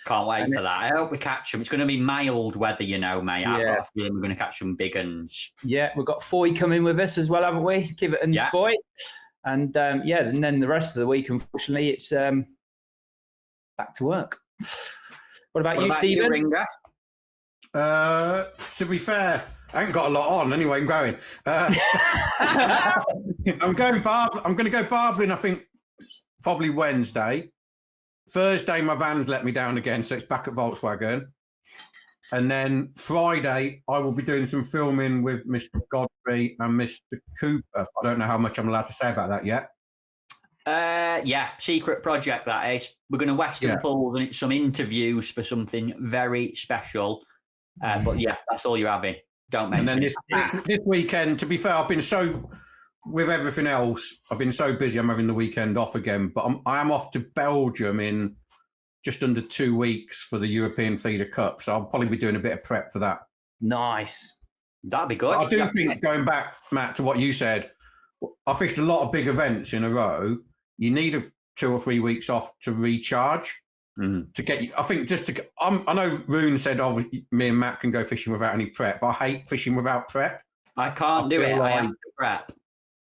Can't wait for that. I hope we catch them. It's going to be mild weather, mate. I've got a feeling we're going to catch some big uns. Yeah, we've got Foy coming with us as well, haven't we? Kivett and Foy. And and then the rest of the week, unfortunately, it's back to work. What about you, Stephen? Ringer? To be fair, I ain't got a lot on anyway. I'm going. I'm going to go barbering. I think probably Wednesday. Thursday, my van's let me down again, so it's back at Volkswagen. And then Friday, I will be doing some filming with Mr. Godfrey and Mr. Cooper. I don't know how much I'm allowed to say about that yet. Secret project that is. We're going to Western Pools and it's some interviews for something very special. But that's all you're having. Don't mention. And then this weekend, to be fair, I've been so with everything else. I've been so busy. I'm having the weekend off again. But I am off to Belgium in just under 2 weeks for the European Feeder Cup. So I'll probably be doing a bit of prep for that. Nice. That'd be good. I do think, going back, Matt, to what you said, I fished a lot of big events in a row. You need 2 or 3 weeks off to recharge. To get you, I think I know Roon said, me and Matt can go fishing without any prep. But I hate fishing without prep. I can't do it. I have to prep.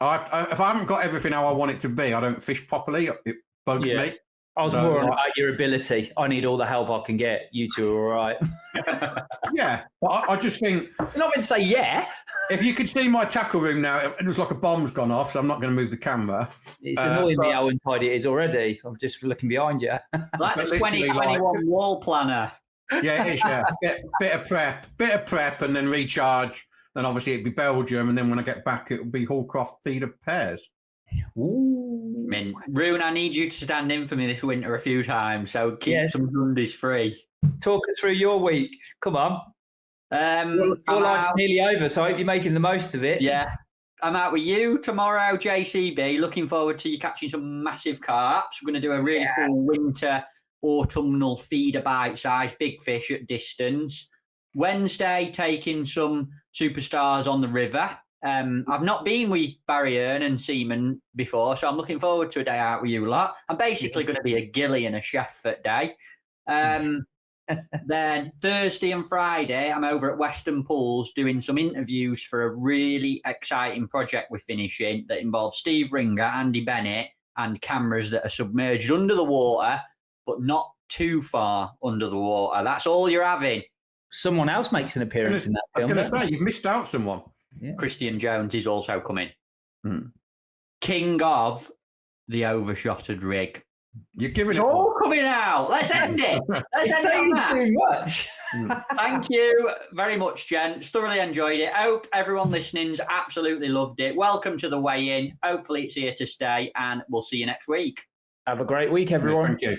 If I haven't got everything how I want it to be, I don't fish properly. It bugs me. I was more about your ability. I need all the help I can get. You two are all right. Yeah, but I just think... You're not going to say yeah. If you could see my tackle room now, it looks like a bomb's gone off, so I'm not going to move the camera. It's annoying me how untidy it is already. I'm just looking behind you. Like the 2021 wall planner. Yeah, it is, yeah. Bit of prep, and then recharge. Then obviously it'd be Belgium, and then when I get back, it'll be Hallcroft feeder pairs. Ooh. I mean, Roon, I need you to stand in for me this winter a few times, so keep some Sundays free. Talk us through your week. Come on. Your life's nearly over, so I hope you're making the most of it. Yeah. I'm out with you tomorrow, JCB. Looking forward to you catching some massive carps. We're going to do a really cool winter autumnal feeder bite size, big fish at distance. Wednesday, taking some superstars on the river. I've not been with Barry Hearn and Seaman before, so I'm looking forward to a day out with you lot. I'm basically going to be a gilly and a chef that day. Then Thursday and Friday, I'm over at Western Pools doing some interviews for a really exciting project we're finishing that involves Steve Ringer, Andy Bennett, and cameras that are submerged under the water, but not too far under the water. That's all you're having. Someone else makes an appearance in that film. I was going to say, you've missed out someone. Yeah. Christian Jones is also coming. King of the overshotted rig. You're giving it's all coming out. Let's end it. Let's end it too much. Thank you very much, gents. Thoroughly enjoyed it. Hope everyone listening's absolutely loved it. Welcome to the weigh-in. Hopefully it's here to stay, and we'll see you next week. Have a great week, everyone. Thank you.